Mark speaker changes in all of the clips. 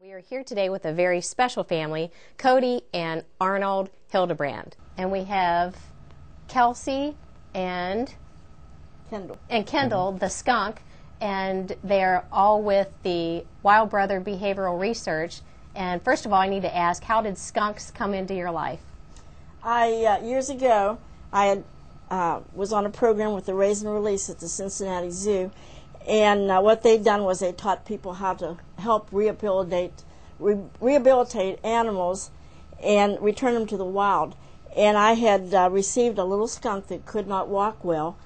Speaker 1: We are here today with a very special family, Cody and Arnold Hildebrand. And we have Kelsey and Kendall, the skunk, and they're all with the Wild Brother Behavioral Research. And first of all, I need to ask, how did skunks come into your life?
Speaker 2: Years ago, I was on a program with the Raise and Release at the Cincinnati Zoo, and what they'd done was they taught people how to help rehabilitate animals and return them to the wild. And I had received a little skunk that could not walk well,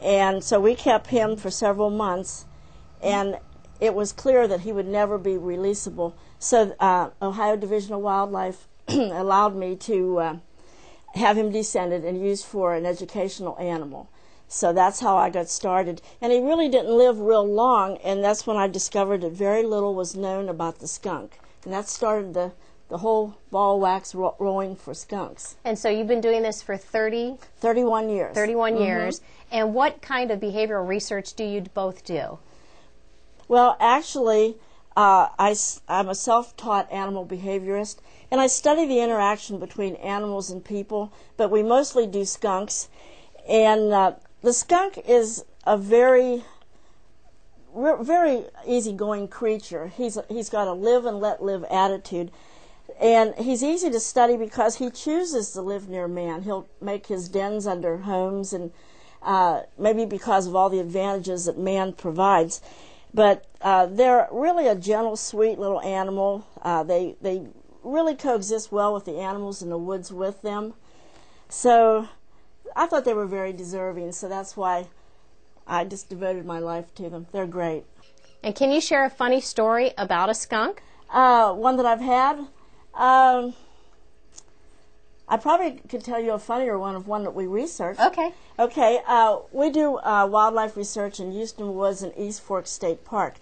Speaker 2: and so we kept him for several months, and it was clear that he would never be releasable. So Ohio Division of Wildlife allowed me to have him descended and used for an educational animal. So that's how I got started. And he really didn't live real long, and that's when I discovered that very little was known about the skunk. And that started the whole ball wax rolling for skunks.
Speaker 1: And so you've been doing this for
Speaker 2: 31 years.
Speaker 1: 31 years. And what kind of behavioral research do you both do?
Speaker 2: Well, actually, I'm a self-taught animal behaviorist, and I study the interaction between animals and people, but we mostly do skunks. And the skunk is a very easygoing creature. He's got a live and let live attitude, and he's easy to study because he chooses to live near man. He'll make his dens under homes, and maybe because of all the advantages that man provides. But they're really a gentle, sweet little animal. They really coexist well with the animals in the woods with them. So I thought they were very deserving, so that's why I just devoted my life to them. They're great.
Speaker 1: And can you share a funny story about a skunk?
Speaker 2: One that I've had? I probably could tell you a funnier one of one that we researched.
Speaker 1: Okay.
Speaker 2: Okay. We do wildlife research in Houston Woods and East Fork State Park.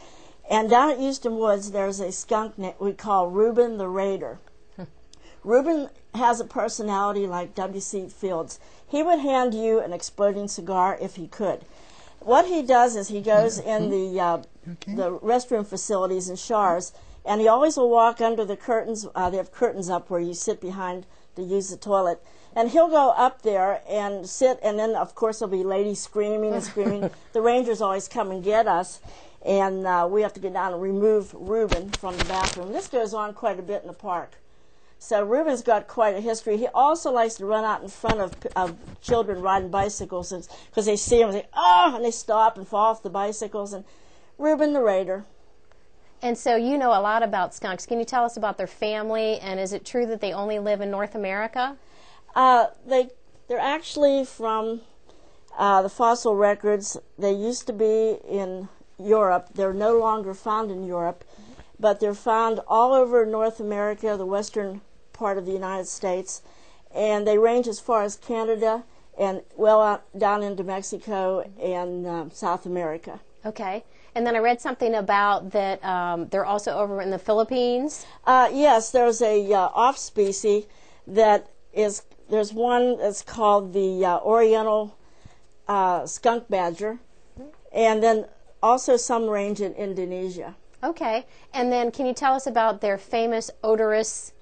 Speaker 2: And down at Houston Woods, there's a skunk we call Reuben the Raider. Reuben has a personality like W.C. Fields. He would hand you an exploding cigar if he could. What he does is he goes in the restroom facilities and showers, and he always will walk under the curtains. They have curtains up where you sit behind to use the toilet. And he'll go up there and sit, and then, of course, there'll be ladies screaming and screaming. The rangers always come and get us, and we have to get down and remove Reuben from the bathroom. This goes on quite a bit in the park. So Reuben's got quite a history. He also likes to run out in front of children riding bicycles because they see him and say, oh, and they stop and fall off the bicycles. And Reuben the Raider.
Speaker 1: And so you know a lot about skunks. Can you tell us about their family, and is it true that they only live in North America?
Speaker 2: They're actually from the fossil records. They used to be in Europe. They're no longer found in Europe, but they're found all over North America, the western part of the United States, and they range as far as Canada and well out down into Mexico and South America.
Speaker 1: Okay. And then I read something about that they're also over in the Philippines.
Speaker 2: Yes, there's a off-species that is, there's one that's called the Oriental skunk badger, and then also some range in Indonesia.
Speaker 1: Okay. And then can you tell us about their famous Odorous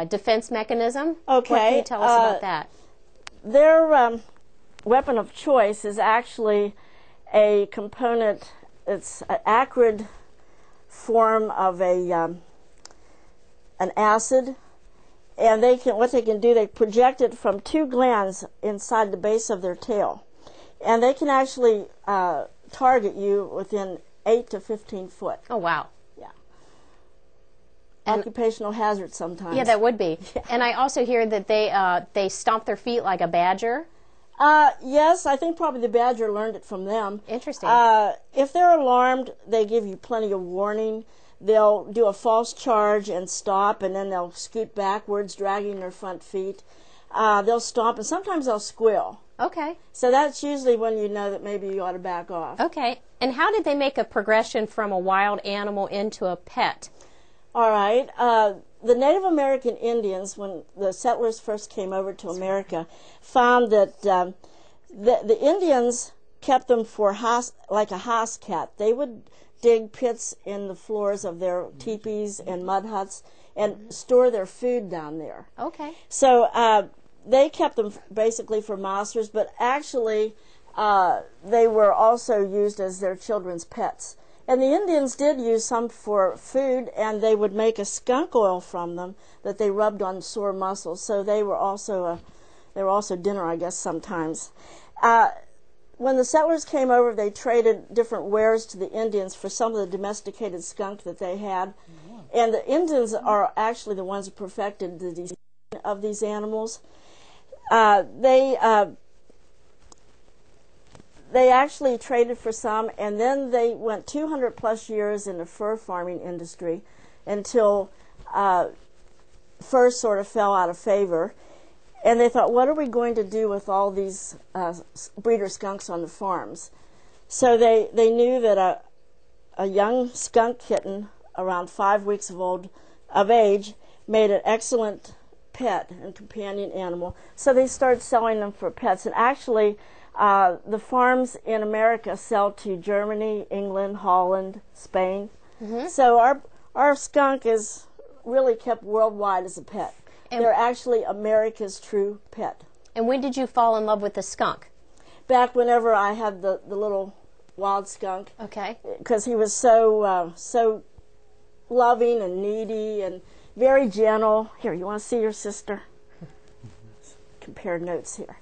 Speaker 1: defense mechanism?
Speaker 2: Okay.
Speaker 1: What can you tell us about that?
Speaker 2: Their weapon of choice is actually a component. It's an acrid form of an acid, and what they can do, they project it from two glands inside the base of their tail, and they can actually target you within 8 to 15 foot.
Speaker 1: Oh, wow.
Speaker 2: Yeah. Occupational hazard sometimes.
Speaker 1: Yeah, that would be.
Speaker 2: Yeah.
Speaker 1: And I also hear that they stomp their feet like a badger.
Speaker 2: Yes, I think probably the badger learned it from them.
Speaker 1: Interesting.
Speaker 2: If they're alarmed, they give you plenty of warning. They'll do a false charge and stop, and then they'll scoot backwards, dragging their front feet. They'll stomp, and sometimes they'll squeal.
Speaker 1: Okay.
Speaker 2: So that's usually when you know that maybe you ought to back off.
Speaker 1: Okay. And how did they make a progression from a wild animal into a pet?
Speaker 2: All right. The Native American Indians, when the settlers first came over to America, found that the Indians kept them for like a house cat. They would dig pits in the floors of their teepees and mud huts and store their food down there.
Speaker 1: Okay.
Speaker 2: So they kept them basically for monsters, but actually they were also used as their children's pets. And the Indians did use some for food, and they would make a skunk oil from them that they rubbed on sore muscles. So they were also dinner, I guess, sometimes. When the settlers came over, they traded different wares to the Indians for some of the domesticated skunk that they had. And the Indians are actually the ones who perfected the design of these animals. They actually traded for some, and then they went 200 plus years in the fur farming industry until fur sort of fell out of favor. And they thought, what are we going to do with all these breeder skunks on the farms? So they knew that a young skunk kitten around 5 weeks of age made an excellent pet and companion animal. So they started selling them for pets. And actually, the farms in America sell to Germany, England, Holland, Spain. Mm-hmm. So our skunk is really kept worldwide as a pet. And they're actually America's true pet.
Speaker 1: And when did you fall in love with the skunk?
Speaker 2: Back whenever I had the little wild skunk.
Speaker 1: Okay.
Speaker 2: Because he was so loving and needy and very gentle. Here, you want to see your sister? Compare notes here.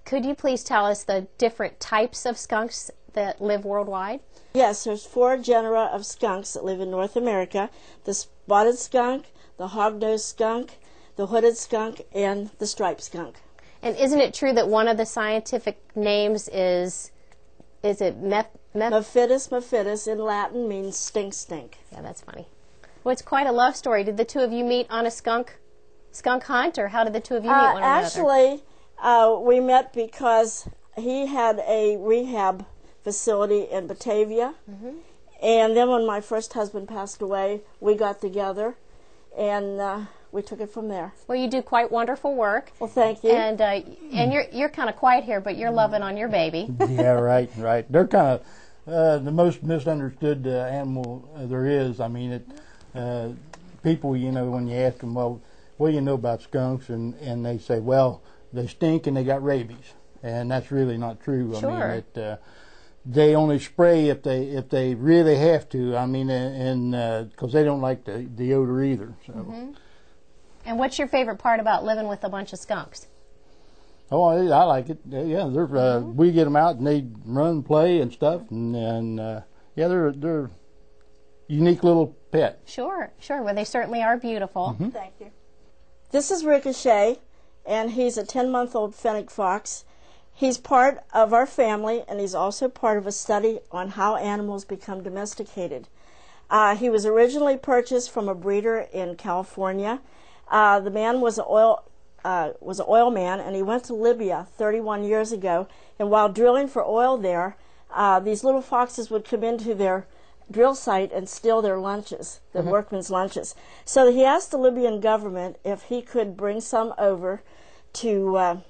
Speaker 1: Could you please tell us the different types of skunks that live worldwide?
Speaker 2: Yes, there's 4 genera of skunks that live in North America. The spotted skunk, the hog-nosed skunk, the hooded skunk, and the striped skunk.
Speaker 1: And isn't it true that one of the scientific names is it
Speaker 2: Mephitis mephitis in Latin means stink stink.
Speaker 1: Yeah, that's funny. Well, it's quite a love story. Did the two of you meet on a skunk hunt, or how did the two of you meet one another?
Speaker 2: Actually, we met because he had a rehab facility in Batavia. Mm-hmm. And then when my first husband passed away, we got together, and we took it from there.
Speaker 1: Well, you do quite wonderful work.
Speaker 2: Well, thank you.
Speaker 1: And you're kind of quiet here, but you're loving on your baby.
Speaker 3: Yeah, right. They're kind of the most misunderstood animal there is. I mean, people, when you ask them, well, what do you know about skunks? And they say, well, they stink and they got rabies. And that's really not true.
Speaker 1: Sure.
Speaker 3: I mean, they only spray if they really have to. I mean, and because they don't like the odor either. So.
Speaker 1: Mm-hmm. And what's your favorite part about living with a bunch of skunks?
Speaker 3: Oh, I like it. Yeah, we get them out and they run, play, and stuff, and yeah, they're unique little pet.
Speaker 1: Sure. Well, they certainly are beautiful.
Speaker 3: Mm-hmm.
Speaker 2: Thank you. This is Ricochet, and he's a 10-month-old Fennec Fox. He's part of our family, and he's also part of a study on how animals become domesticated. He was originally purchased from a breeder in California. The man was an oil man, and he went to Libya 31 years ago. And while drilling for oil there, these little foxes would come into their drill site and steal their lunches, the mm-hmm. workmen's lunches. So he asked the Libyan government if he could bring some over to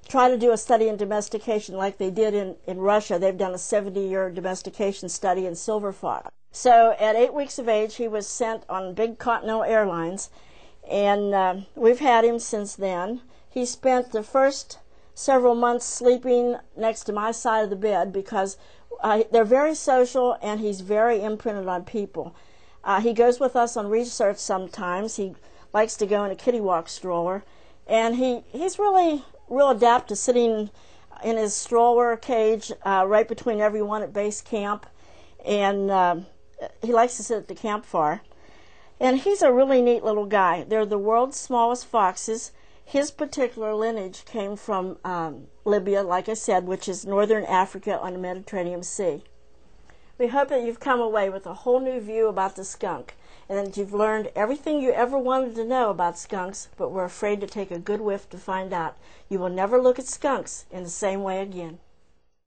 Speaker 2: try to do a study in domestication like they did in Russia. They've done a 70-year domestication study in silver fox. So at 8 weeks of age, he was sent on big Continental Airlines. And we've had him since then. He spent the first several months sleeping next to my side of the bed because they're very social and he's very imprinted on people. He goes with us on research sometimes. He likes to go in a kitty walk stroller. And he's really real adept to sitting in his stroller cage right between everyone at base camp. And he likes to sit at the campfire. And he's a really neat little guy. They're the world's smallest foxes. His particular lineage came from Libya, like I said, which is northern Africa on the Mediterranean Sea. We hope that you've come away with a whole new view about the skunk, and that you've learned everything you ever wanted to know about skunks, but were afraid to take a good whiff to find out. You will never look at skunks in the same way again.